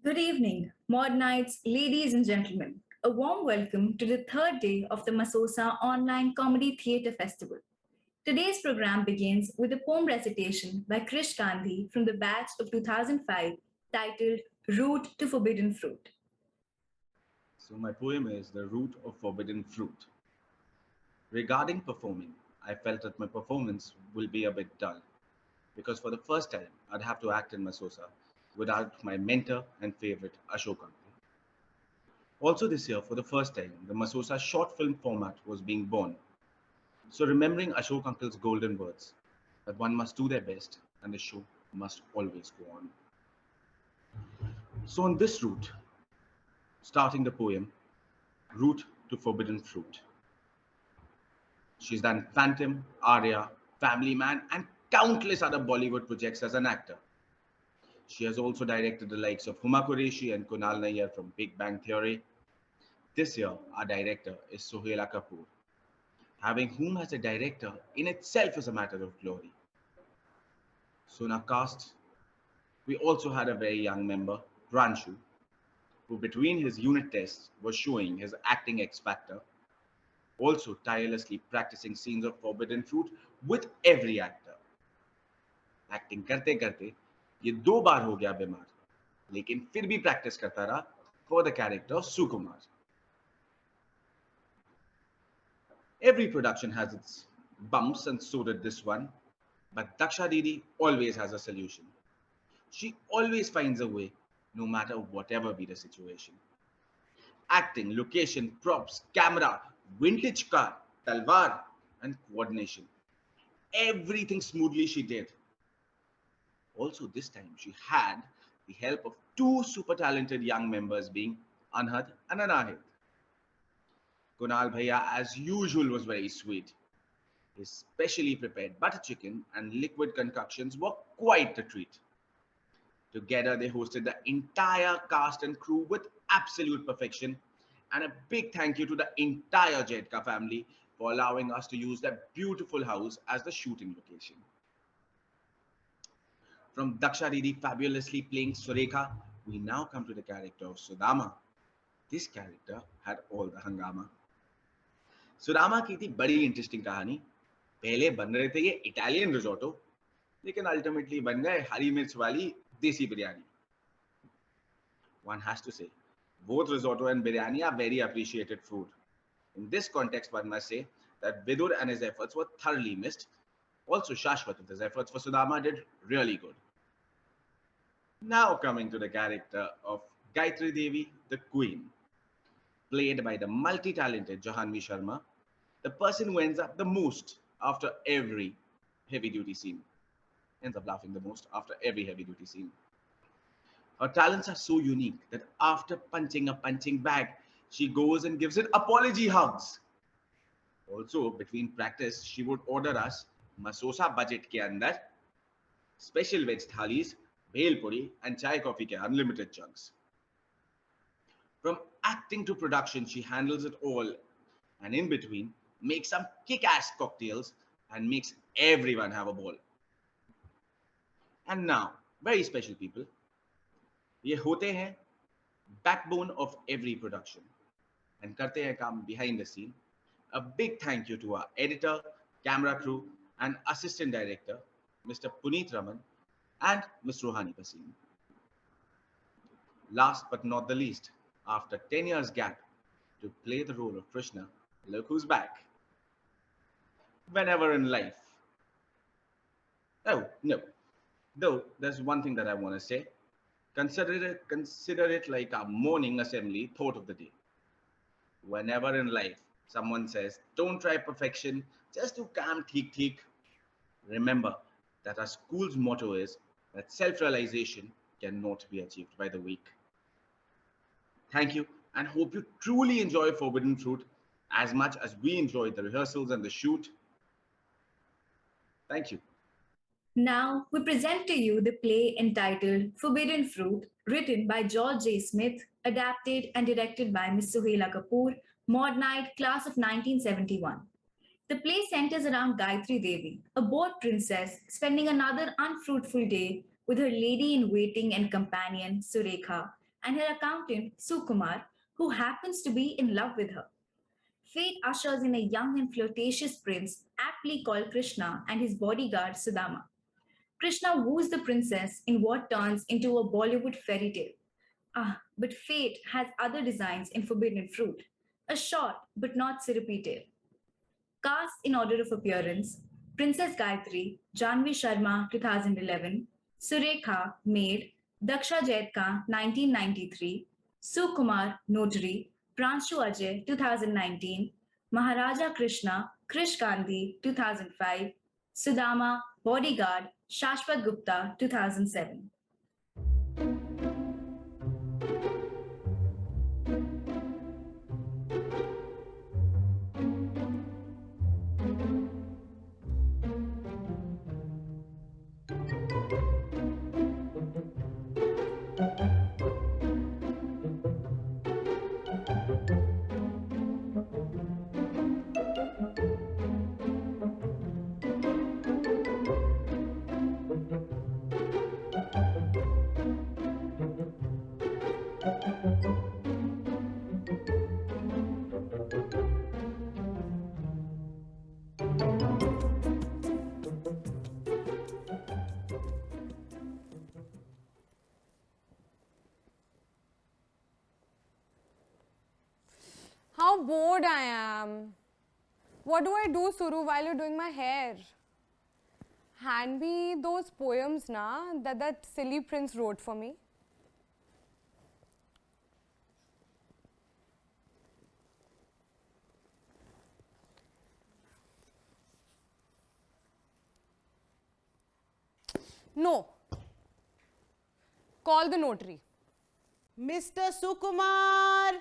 Good evening, Modnites, ladies and gentlemen. A warm welcome to the third day of the Masosa Online Comedy Theatre Festival. Today's program begins with a poem recitation by Krish Gandhi from the batch of 2005 titled Route to Forbidden Fruit. So, my poem is The Root of Forbidden Fruit. Regarding performing, I felt that my performance will be a bit dull because for the first time I'd have to act in Masosa without my mentor and favorite Ashok Uncle. Also, this year, for the first time, the Masosa short film format was being born. So, remembering Ashok Uncle's golden words that one must do their best and the show must always go on. So, on this route, starting the poem, Route to Forbidden Fruit. She's done Phantom, Arya, Family Man, and countless other Bollywood projects as an actor. She has also directed the likes of Huma Qureshi and Kunal Nayyar from Big Bang Theory. This year, our director is Sohaila Kapoor. Having whom as a director in itself is a matter of glory. So in our cast, we also had a very young member, Pranshu, who between his unit tests was showing his acting X factor, also tirelessly practicing scenes of forbidden fruit with every actor. Acting करते करते ये 2 बार हो गया बीमार लेकिन फिर भी practice करता रहा for the character of Sukumar. Every production has its bumps and so did this one, but Daksha Didi always has a solution. She always finds a way no matter whatever be the situation. Acting, location, props, camera, vintage car, talwar and coordination. Everything smoothly she did. Also, this time she had the help of two super talented young members being Anhad and Anahid. Kunal Bhaiya, as usual, was very sweet. His specially prepared butter chicken and liquid concoctions were quite a treat. Together, they hosted the entire cast and crew with absolute perfection. And a big thank you to the entire Jedka family for allowing us to use their beautiful house as the shooting location. From Daksha Didi fabulously playing Surekha, we now come to the character of Sudama. This character had all the hangama. Sudama की थी बड़ी interesting कहानी. पहले बन रहे थे ये Italian risotto, लेकिन अल्टीमेटली बन गए हरी मिर्च वाली देसी biryani. One has to say, both risotto and biryani are very appreciated food. In this context, one must say that Vidur and his efforts were thoroughly missed. Also, Shashwat with his efforts for Sudama did really good. Now coming to the character of Gayatri Devi, the Queen, played by the multi-talented Jahanvi Sharma, the person who ends up the most after every heavy-duty scene. Ends up laughing the most after every heavy-duty scene. Her talents are so unique that after punching a punching bag, she goes and gives it apology hugs. Also, between practice, she would order us Masosa budget ke andar special veg thalis, bhel puri and chai coffee ke unlimited chunks. From acting to production, she handles it all and in between makes some kick-ass cocktails and makes everyone have a ball. And now, very special people, ये होते हैं backbone of every production and करते हैं काम behind the scene. A big thank you to our editor, camera crew and assistant director, Mr. Puneet Raman and Ms. Rohani Pasim. Last but not the least, after 10 years gap to play the role of Krishna, look who's back. Whenever in life. Oh, no. Though, there's one thing that I want to say. Consider it like a morning assembly thought of the day. Whenever in life someone says, don't try perfection, just do calm, theek. Remember that our school's motto is that self-realization cannot be achieved by the weak. Thank you and hope you truly enjoy Forbidden Fruit as much as we enjoyed the rehearsals and the shoot. Thank you. Now, we present to you the play entitled Forbidden Fruit, written by George J. Smith, adapted and directed by Ms. Sohaila Kapoor, Mod Night, class of 1971. The play centers around Gayatri Devi, a bored princess spending another unfruitful day with her lady in waiting and companion, Surekha, and her accountant, Sukumar, who happens to be in love with her. Fate ushers in a young and flirtatious prince, aptly called Krishna, and his bodyguard, Sudama. Krishna woos the princess in what turns into a Bollywood fairy tale. Ah, but fate has other designs in Forbidden Fruit, a short but not syrupy tale. Cast in order of appearance: Princess Gayatri, Janvi Sharma 2011, Surekha Maid, Daksha Jaitka 1993, Sukumar Notary, Pranshu Ajay 2019, Maharaja Krishna Krish Gandhi 2005, Sudama Bodyguard Shashwat Gupta 2007. How bored I am. What do I do, Suru, while you're doing my hair? Hand me those poems, na, that silly prince wrote for me. No. Call the notary. Mr. Sukumar!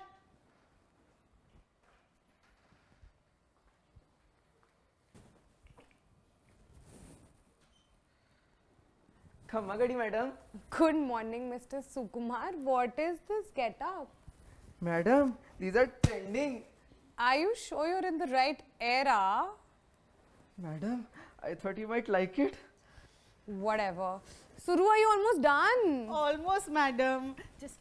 Khamagadi madam. Good morning, Mr. Sukumar. What is this get-up? Madam, these are trending. Are you sure you're in the right era? Madam, I thought you might like it. Whatever. Suru, are you almost done? Almost, madam. Just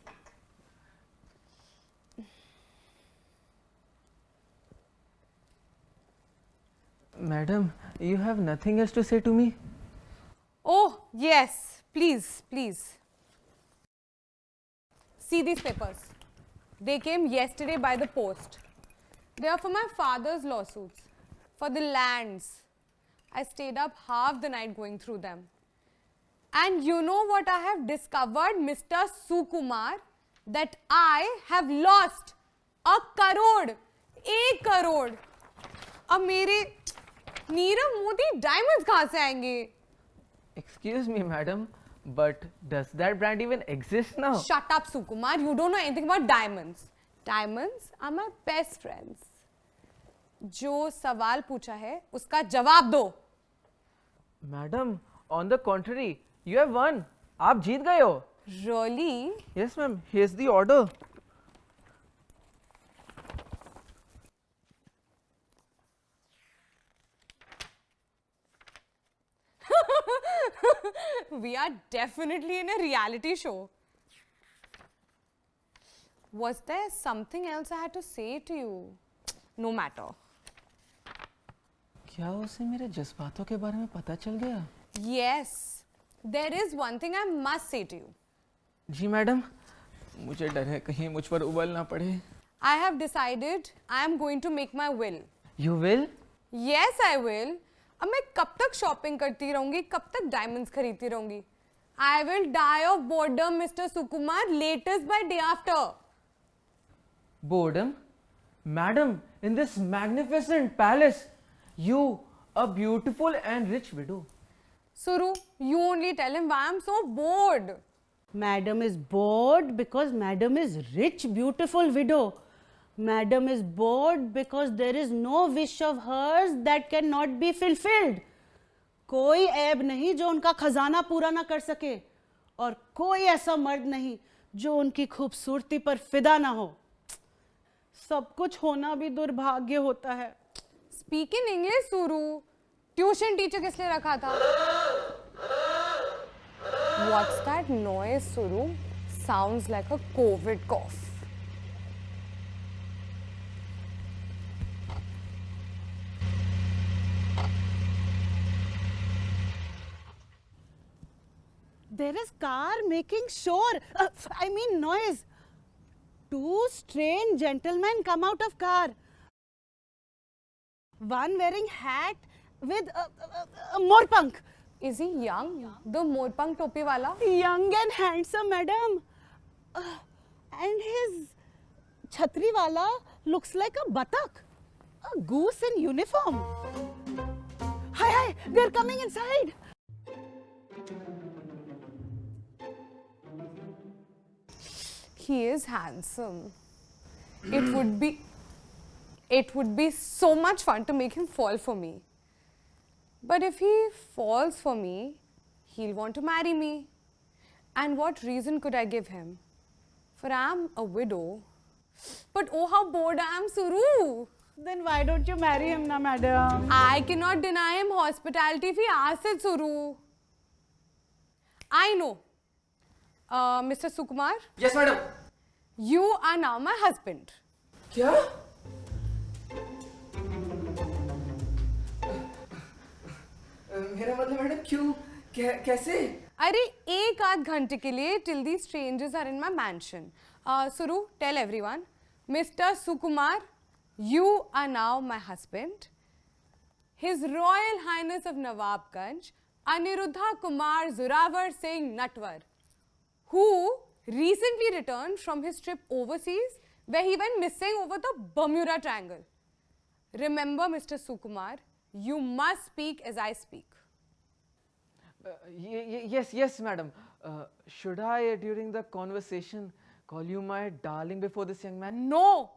Madam, you have nothing else to say to me? Oh, yes. Please, please. See these papers. They came yesterday by the post. They are for my father's lawsuits, for the lands. I stayed up half the night going through them. And you know what I have discovered, Mr. Sukumar? That I have lost 1 crore. 1 crore. अब मेरे Nirav Modi diamonds कहाँ से आएंगे? Excuse me, madam, but does that brand even exist now? Shut up, Sukumar. You don't know anything about diamonds. Diamonds are my best friends. जो सवाल पूछा है, उसका जवाब दो. Madam, on the contrary, you have won. आप जीत गए हो. Really? Yes, ma'am. Here's the order. We are definitely in a reality show. Was there something else I had to say to you? No matter. क्या उसे मेरे जज्बातों के बारे में पता चल गया? Yes, there is one thing I must say to you. जी मैडम, मुझे डर है कहीं मुझ पर उबल ना पड़े. I have decided I am going to make my will. You will? Yes, I will. अब मैं कब तक शॉपिंग करती रहूंगी, कब तक डायमंड्स खरीदती रहूंगी? I will die of boredom, Mr. Sukumar, latest by day after. Boredom? Madam, in this magnificent palace, you, a beautiful and rich widow. Suru, you only tell him why I'm so bored. Madam is bored because Madam is rich, beautiful widow. Madam is bored because there is no wish of hers that cannot be fulfilled. कोई ऐब नहीं जो उनका खजाना पूरा ना कर सके और कोई ऐसा मर्द नहीं जो उनकी खूबसूरती पर फिदा ना हो. सब कुछ होना भी दुर्भाग्य होता है. Speak in English, Suru. Tuition teacher किस लिए रखा था? What's that noise, Suru? sounds like a COVID cough. There is car making noise. Two strange gentlemen come out of car. One wearing hat with a morpunk. Is he young? The Morpang topi wala? Young and handsome, madam. And his chhatri wala looks like a batak. A goose in uniform. Hi, they're coming inside. He is handsome. It would be so much fun to make him fall for me. But if he falls for me, he'll want to marry me. And what reason could I give him? For I am a widow. But oh, how bored I am, Suru. Then why don't you marry him, na madam? I cannot deny him hospitality if he asks it, Suru. I know. Mr. Sukumar, Yes, madam. you are now my husband. क्या? मेरा मतलब madam क्यों? कैसे? अरे एक आध घंटे के लिए till these strangers are in my mansion. Suru, tell everyone, Mr. Sukumar, you are now my husband. His Royal Highness of Nawabganj, Aniruddha Kumar Zorawar Singh Natwar, who recently returned from his trip overseas where he went missing over the Bermuda Triangle. Remember, Mr. Sukumar, you must speak as I speak. Yes, madam. Should I, during the conversation, call you my darling before this young man? No!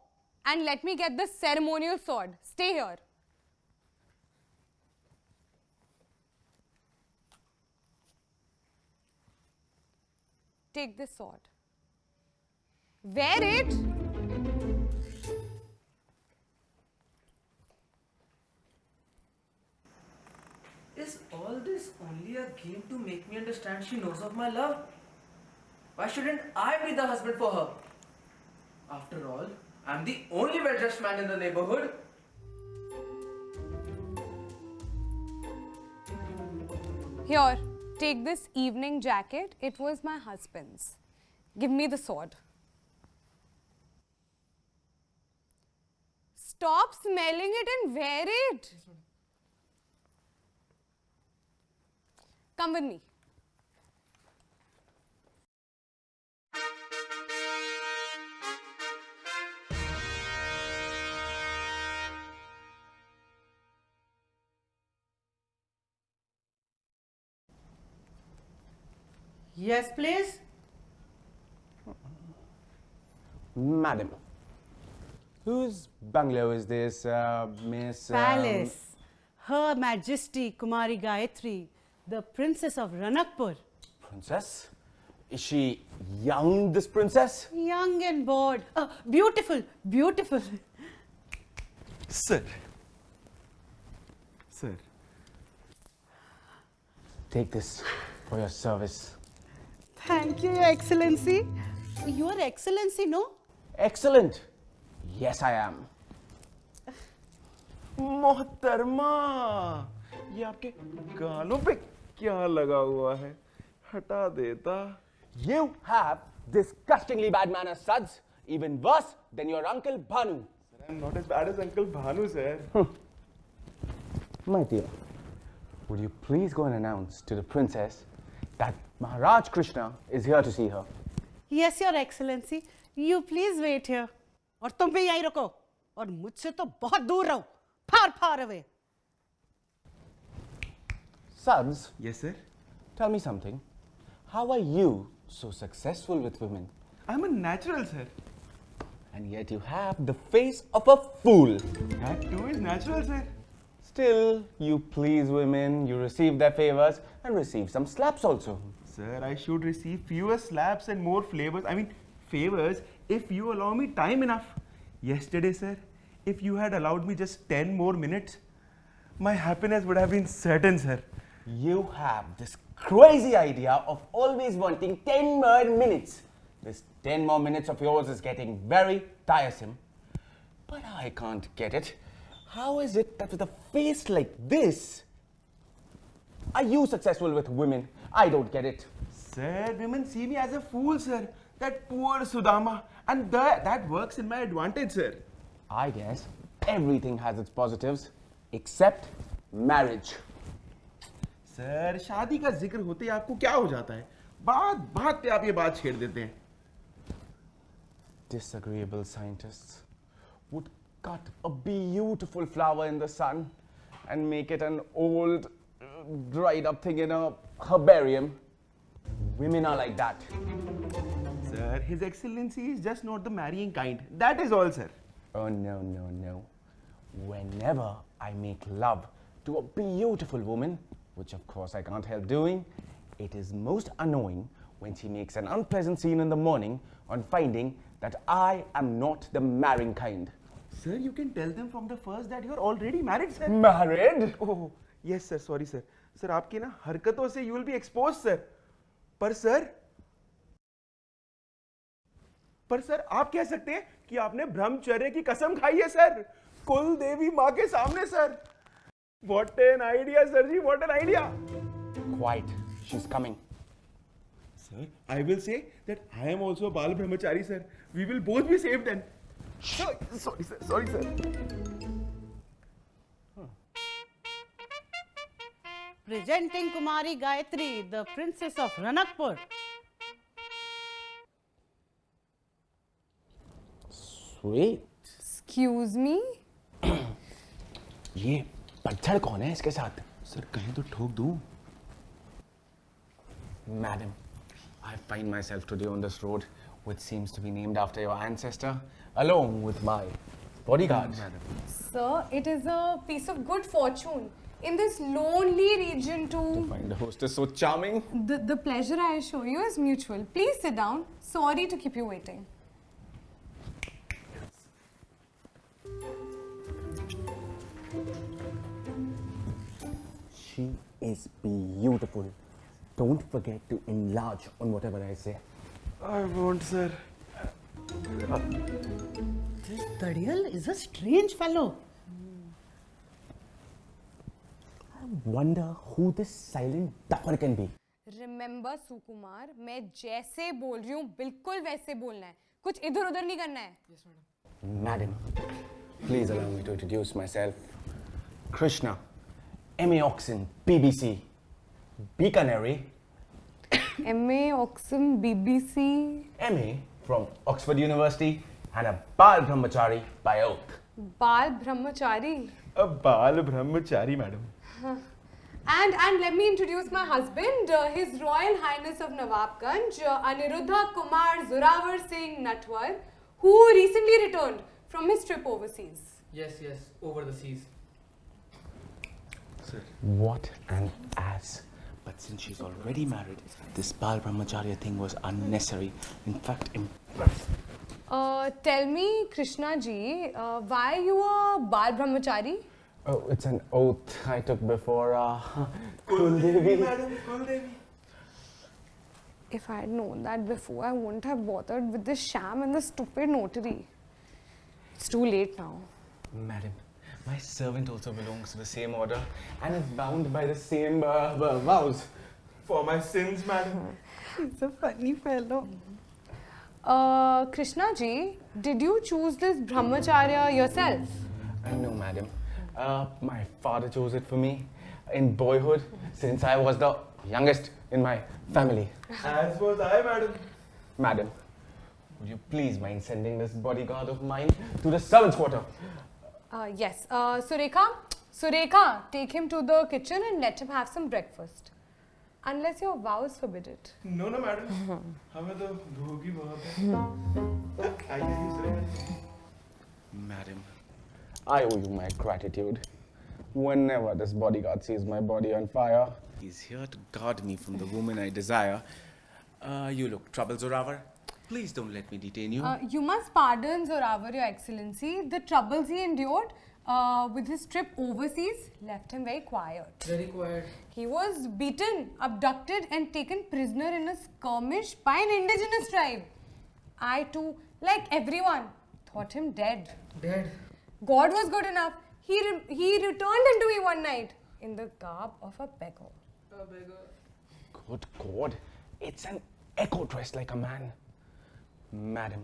And let me get the ceremonial sword. Stay here. Take this sword. Wear it. Is all this only a game to make me understand she knows of my love? Why shouldn't I be the husband for her? After all, I'm the only well-dressed man in the neighborhood. Here, take this evening jacket. It was my husband's. Give me the sword. Stop smelling it and wear it. Come with me. Yes, please. Madam, whose bungalow is this, Miss... Palace. Her Majesty Kumari Gayatri, the Princess of Ranakpur. Princess? Is she young, this princess? Young and bored. Beautiful, beautiful. Sir. Sir. Take this for your service. Thank you, Your Excellency. Your Excellency, no? Excellent. Yes, I am. मोहतरमा, ये आपके गालों पे क्या लगा हुआ है? हटा देता. You have disgustingly bad manners, Suds. Even worse than your Uncle Bhanu. Sir, I'm not as bad as Uncle Bhanu, sir. My dear, would you please go and announce to the princess that Maharaj Krishna is here to see her? Yes, Your Excellency. You please wait here. और तुम भी यहीं रुको और मुझसे तो बहुत दूर रहो. Far, far away. Suds, Yes, sir. tell me something. How are you so successful with women? I'm a natural, sir. And yet you have the face of a fool. That too is natural, sir. Still, you please women, you receive their favors and receive some slaps also. Sir, I should receive fewer slaps and more flavors. I mean, favors if you allow me time enough. Yesterday, sir, if you had allowed me just 10 more minutes, my happiness would have been certain, sir. You have this crazy idea of always wanting 10 more minutes. This 10 more minutes of yours is getting very tiresome. But I can't get it. How is it that with a face like this, are you successful with women? I don't get it. Sir, women see me as a fool, sir. That poor Sudama. And that works in my advantage, sir. I guess everything has its positives except marriage. Sir शादी का जिक्र होते ही आपको क्या हो जाता है? बात पे आप ये बात छेड़ देते हैं. Disagreeable scientists would cut a beautiful flower in the sun and make it an old, dried up thing in a herbarium. Women are like that. Sir, His Excellency is just not the marrying kind. That is all, sir. Oh, no, no, no. Whenever I make love to a beautiful woman, which of course I can't help doing, it is most annoying when she makes an unpleasant scene in the morning on finding that I am not the marrying kind. Sir, you can tell them from the first that you are already married, sir. Married? Oh, yes, sir. Sorry, sir. Sir, आपकी ना हरकतों से you will be exposed, sir. पर sir आप कह सकते हैं कि आपने ब्रह्मचर्य की कसम खाई है, सर. कुल देवी माँ के सामने, sir. What an idea, sir ji. What an idea. Quite. She's coming. Sir, I will say that I am also a Bal Brahmachari, sir. We will both be saved then. Sorry, sir. Sorry, sir. Presenting Kumari Gayatri, the Princess of Ranakpur. Sweet. Excuse me? ये पतझड़ कौन है इसके साथ? Sir, कहीं तो ठोक दूं. Madam, I find myself today on this road, which seems to be named after your ancestor, along with my bodyguard. Madam. Sir, it is a piece of good fortune in this lonely region to Find a hostess so charming. the pleasure I assure you is mutual. Please sit down. Sorry to keep you waiting. She is beautiful. Don't forget to enlarge on whatever I say. I won't, sir. This Dadial is a strange fellow. I wonder who this silent duffer can be. Remember सुकुमार, मैं जैसे बोल रही हूँ बिल्कुल वैसे बोलना है. कुछ इधर-उधर नहीं करना है. Madam, please allow me to introduce myself. Krishna, MA Oxon, BBC, Bikaneri. MA Oxum BBC. MA from Oxford University and a Bal Brahmachari by oath. Bal Brahmachari. A Bal Brahmachari, madam. And let me introduce my husband, His Royal Highness of Nawabganj, Aniruddha Kumar Zorawar Singh Natwar, who recently returned from his trip overseas. Yes, over the seas. Sir. What an ass. But since she's already married, this Bal Brahmacharya thing was unnecessary. In fact, impressive. Tell me, Krishna ji, why you are Bal Brahmachari? Oh, it's an oath I took before Kuldevi. Madam, Kuldevi. If I had known that before, I wouldn't have bothered with this sham and the stupid notary. It's too late now. Madam, my servant also belongs to the same order and is bound by the same vows. For my sins, madam. He's a funny fellow. Krishna ji, did you choose this brahmacharya yourself? No, madam. My father chose it for me in boyhood since I was the youngest in my family. As was I, madam. Madam, would you please mind sending this bodyguard of mine to the servants' quarter? Yes. Surekha, take him to the kitchen and let him have some breakfast. Unless your vows forbid it. No, madam. हमें तो भूखी बहुत है. आइए, Surekha. Madam, I owe you my gratitude. Whenever this bodyguard sees my body on fire, he's here to guard me from the woman I desire. You look troubled, Zorawar. Please don't let me detain you. You must pardon Zorawar, Your Excellency. The troubles he endured with his trip overseas left him very quiet. Very quiet. He was beaten, abducted and taken prisoner in a skirmish by an indigenous tribe. I too, like everyone, thought him dead. Dead. God was good enough. He returned into me one night in the garb of a beggar. A beggar. Good God, it's an echo dressed like a man. Madam,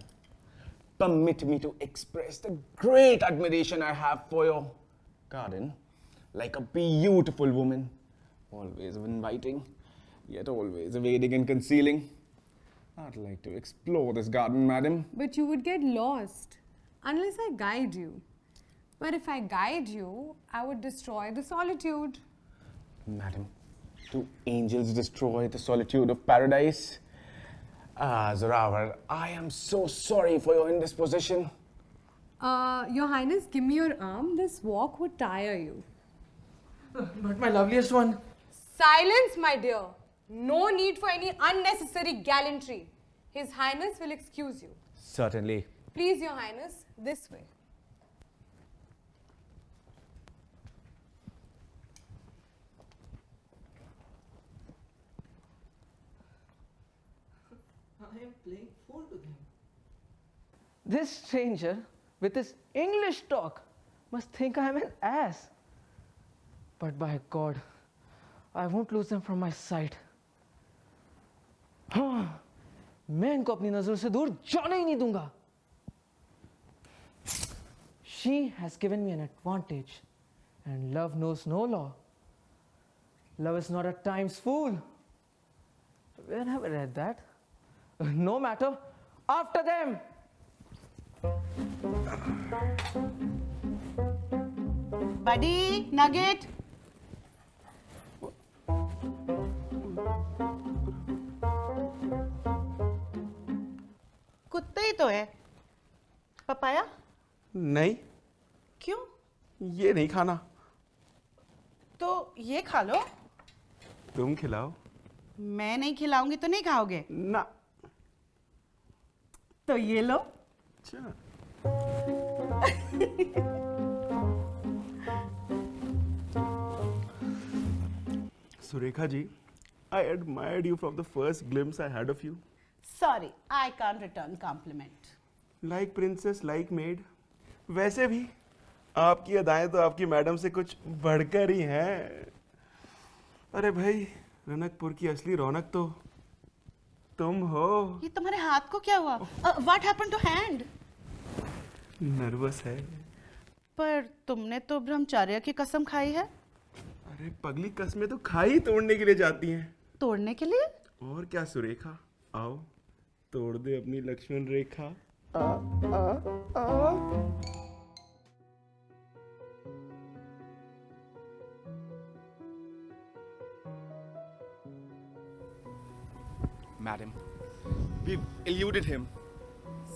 permit me to express the great admiration I have for your garden. Like a beautiful woman, always inviting, yet always evading and concealing. I'd like to explore this garden, madam. But you would get lost unless I guide you. But if I guide you, I would destroy the solitude. Madam, do angels destroy the solitude of paradise? Ah, Zorawar, I am so sorry for your indisposition. Your Highness, give me your arm. This walk would tire you. But my loveliest one. Silence, my dear. No need for any unnecessary gallantry. His Highness will excuse you. Certainly. Please, Your Highness, this way. I am playing fool to them. This stranger, with his English talk, must think I am an ass. But by God, I won't lose them from my sight. मैं इनको अपनी नजरों से दूर जाने ही नहीं दूंगा. She has given me an advantage, and love knows no law. Love is not at times fool. Where have I read that? No matter. After them. Buddy, Nugget. कुत्ते ही तो है. पपाया? नहीं, क्यों? ये नहीं खाना. तो ये खा लो. तुम खिलाओ. मैं नहीं खिलाऊंगी तो नहीं खाओगे. ना. तो ये लो. अच्छा. Surekha ji, I admired you from the first glimpse I had of you. Sorry, I can't return compliment. Like princess, like maid. वैसे भी आपकी अदाएं तो आपकी मैडम से कुछ बढ़कर ही हैं. अरे भाई, रनकपुर की असली रौनक तो तुम हो. ये तुम्हारे हाथ को क्या हुआ? What happened to hand? Nervous है. पर तुमने तो ब्रह्मचर्य की कसम खाई है. अरे पगली कसमें तो खाई तोड़ने के लिए जाती हैं. तोड़ने के लिए? और क्या सुरेखा, आओ तोड़ दे अपनी लक्ष्मण रेखा. Madam, we've eluded him.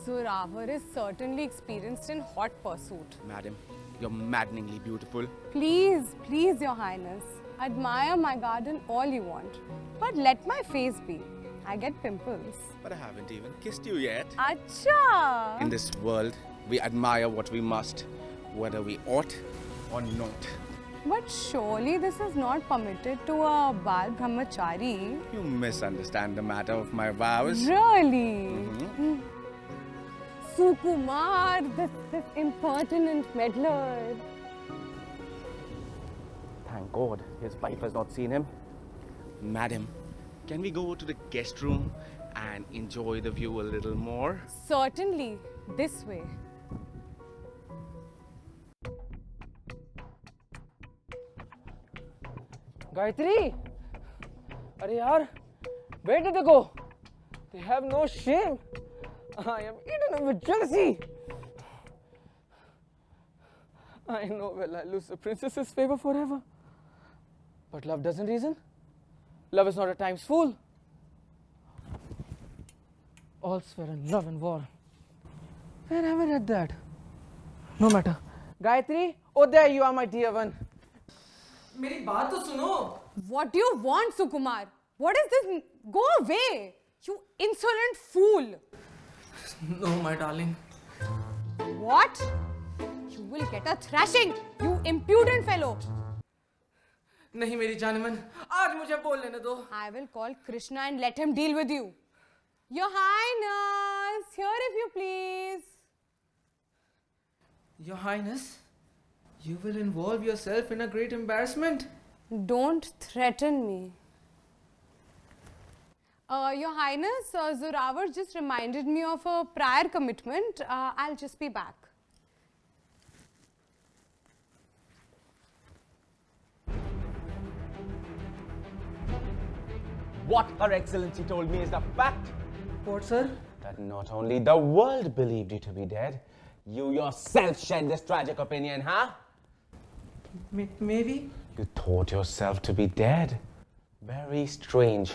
Zorawar is certainly experienced in hot pursuit. Madam, you're maddeningly beautiful. Please, please, Your Highness, admire my garden all you want. But let my face be. I get pimples. But I haven't even kissed you yet. Acha! In this world, we admire what we must, whether we ought or not. But surely this is not permitted to a Bal Brahmachari. You misunderstand the matter of my vows. Really? Sukumar, this impertinent meddler. Thank God, his wife has not seen him. Madam, can we go to the guest room and enjoy the view a little more? Certainly, this way. Gayatri! Arey yaar, where did they go? They have no shame. I am eaten with jealousy. I know well I'll lose the princess's favor forever. But love doesn't reason. Love is not at times fool. All's fair in love and war. Where have I read that? No matter. Gayatri, oh there you are, my dear one. मेरी बात तो सुनो. What do you want, Sukumar? What is this? Go away! You insolent fool! No, my darling. What? You will get a thrashing, you impudent fellow! नहीं मेरी जानमन, आज मुझे बोल लेने दो. I will call Krishna and let him deal with you. Your Highness, here if you please. Your Highness, you will involve yourself in a great embarrassment. Don't threaten me. Your Highness, Zorawar just reminded me of a prior commitment. I'll just be back. What Her Excellency told me is the fact What, sir? that not only the world believed you to be dead, you yourself shared this tragic opinion, huh? Maybe? You thought yourself to be dead. Very strange.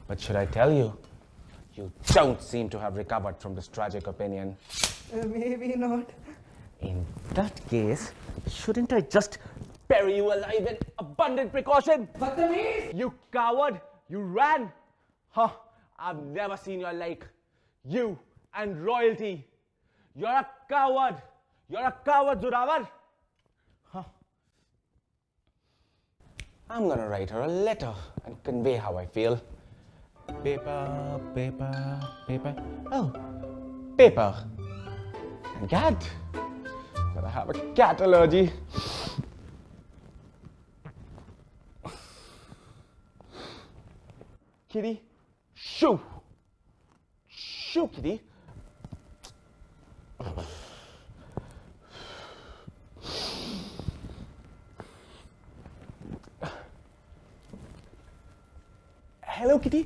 But should I tell you, you don't seem to have recovered from this tragic opinion. Maybe not. In that case, shouldn't I just bury you alive with abundant precaution? Badtameez! You coward! You ran! Huh, I've never seen your like. You and royalty. You're a coward! You're a coward, Zorawar! Huh. I'm gonna write her a letter and convey how I feel. Paper, paper, paper. Oh, paper. And cat. But I have a cat allergy. Kitty, shoo! Shoo, kitty. Hello, kitty.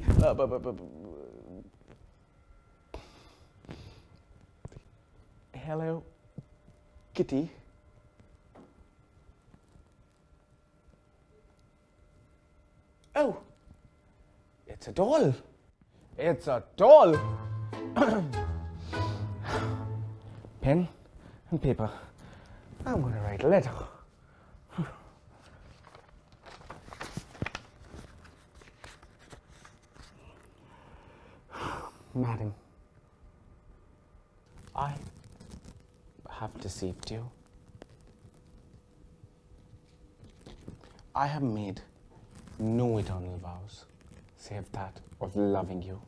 Hello, kitty. Oh, it's a doll. It's a doll. Pen and paper. I'm going to write a letter. Madam, I have deceived you. I have made no eternal vows, save that of loving you.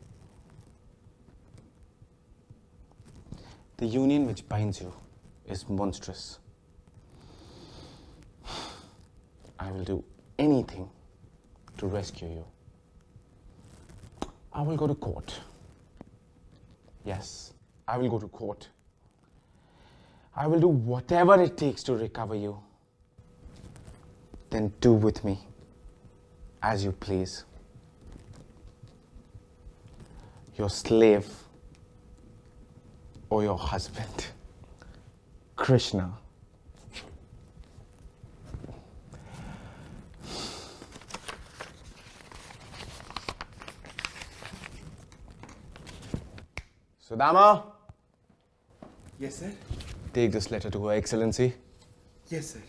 The union which binds you is monstrous. I will do anything to rescue you. I will go to court. Yes, I will go to court. I will do whatever it takes to recover you. Then do with me as you please. Your slave or your husband, Krishna. Sudama, Yes, sir. take this letter to Her Excellency. Yes, sir.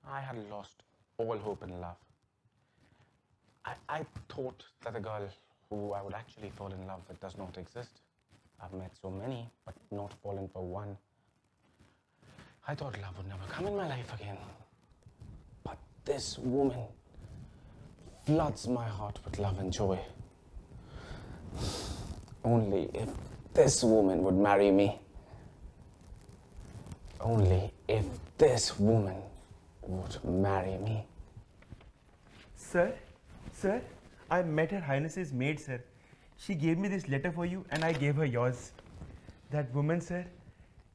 I had lost all hope in love. I thought that a girl who I would actually fall in love with does not exist. I've met so many, but not fallen for one. I thought love would never come in my life again. But this woman floods my heart with love and joy. Only if this woman would marry me. Only if this woman would marry me. Sir, I met Her Highness's maid, sir. She gave me this letter for you and I gave her yours. That woman, sir,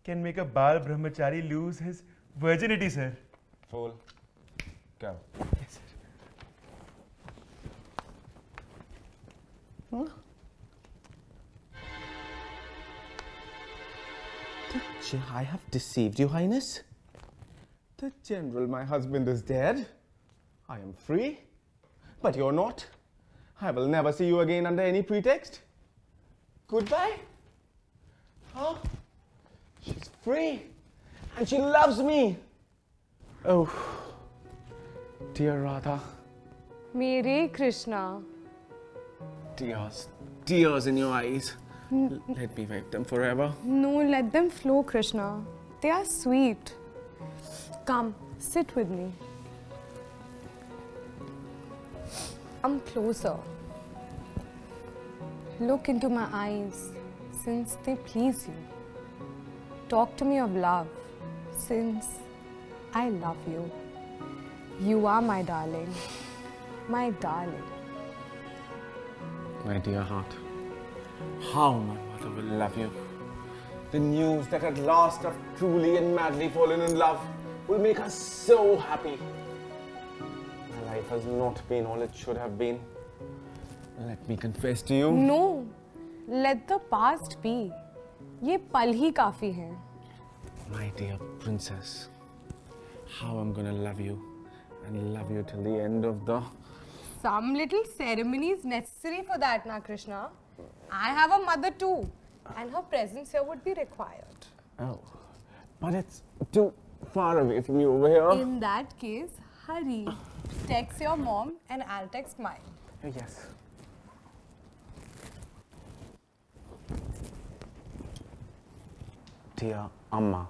can make a Bal Brahmachari lose his virginity, sir. Fool. Go. Yes, sir. I have deceived you, Highness. The general, my husband, is dead. I am free. But you're not. I will never see you again under any pretext. Goodbye. Huh? She's free. And she loves me. Oh, dear Radha. Mere Krishna. Tears. Tears in your eyes. Let me wipe them forever. No, let them flow, Krishna. They are sweet. Come, sit with me. Come closer. Look into my eyes, since they please you. Talk to me of love, since I love you. You are my darling, my darling. My dear heart, how my mother will love you. The news that at last I've truly and madly fallen in love will make her so happy. My life has not been all it should have been. Let me confess to you. No, let the past be. ये पल ही काफी है. My dear princess, how I'm gonna love you and love you till the end of the... Some little ceremony is necessary for that, na Krishna. I have a mother too, and her presence here would be required. Oh, but it's too far away from you over here. In that case, hurry. Text your mom and I'll text mine. Yes. Dear Amma,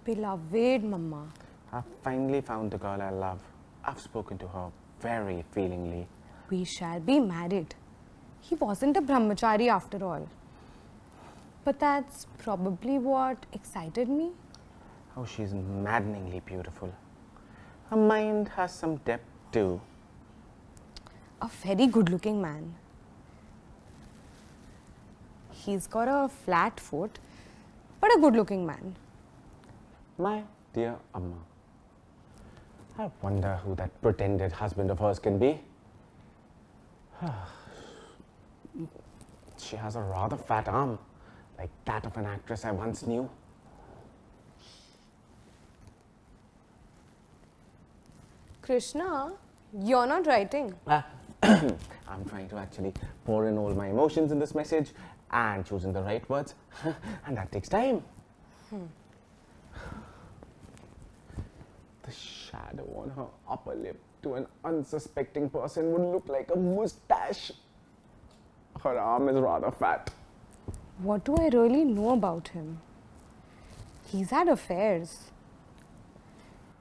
Beloved Mama. I've finally found the girl I love. I've spoken to her very feelingly. We shall be married. He wasn't a brahmachari after all. But that's probably what excited me. Oh, she's maddeningly beautiful. Her mind has some depth too. A very good looking man. He's got a flat foot, but a good looking man. My dear Amma, I wonder who that pretended husband of hers can be. She has a rather fat arm, like that of an actress I once knew. Krishna, you're not writing. I'm trying to actually pour in all my emotions in this message and choosing the right words, and that takes time. The shadow on her upper lip to an unsuspecting person would look like a mustache. Her arm is rather fat. What do I really know about him? He's had affairs.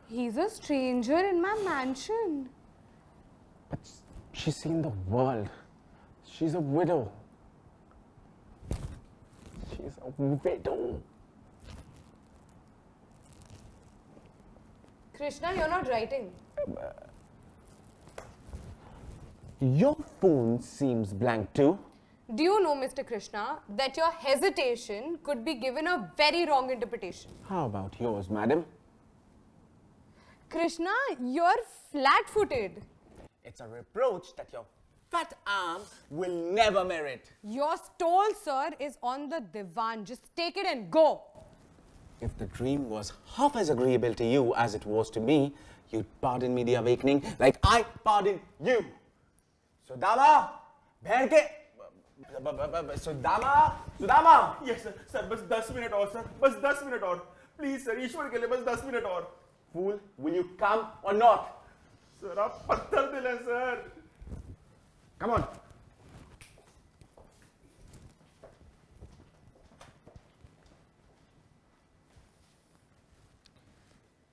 He's a stranger in my mansion. But she's seen the world. She's a widow. She's a widow. Krishna, you're not writing. Your phone seems blank too. Do you know, Mr. Krishna, that your hesitation could be given a very wrong interpretation? How about yours, madam? Krishna, you're flat-footed. It's a reproach that your fat arm will never merit. Your stole, sir, is on the divan. Just take it and go. If the dream was half as agreeable to you as it was to me, you'd pardon me the awakening like I pardon you. Sudama, bhair ke... Sudama! Yes sir, sir, बस 10 minute और sir, बस 10 minute और. Please sir, ईश्वर के लिए बस 10 minute और. Fool, will you come or not? Sir, आप पत्थर दिल हैं sir. Come on.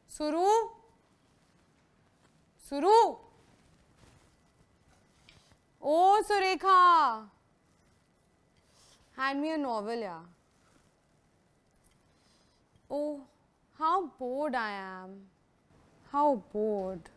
Suru? Suru? Oh, Surekha. Hand me a novel, yeah. Oh, how bored I am. How bored.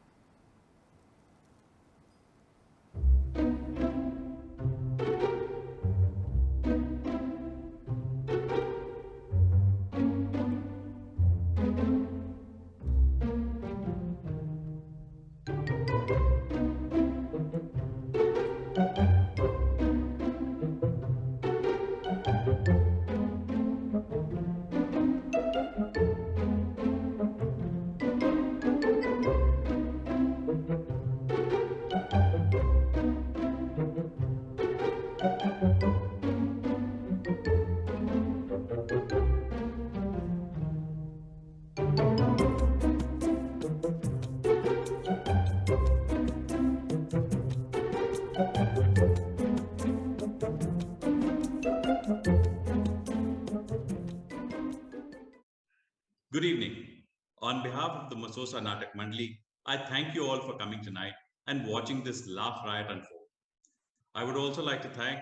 Good evening. On behalf of the Masosa Natak Mandali, I thank you all for coming tonight and watching this laugh riot unfold. I would also like to thank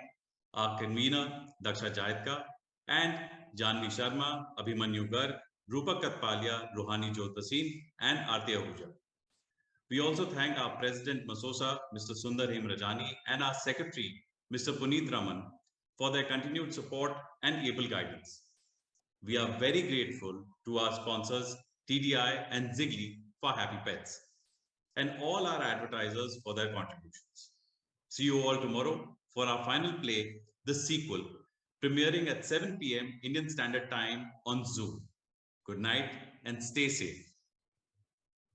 our convener, Daksha Jaitka, and Janvi Sharma, Abhimanyu Garg, Rupak Katpalia, Rohani Jyotasin, and Aarti Ahuja. We also thank our President Masosa, Mr. Sundar Hemrajani, and our Secretary, Mr. Puneet Raman, for their continued support and able guidance. We are very grateful to our sponsors, TDI and Zigli, for Happy Pets, and all our advertisers for their contributions. See you all tomorrow for our final play, The Sequel, premiering at 7 p.m. Indian Standard Time on Zoom. Good night and stay safe.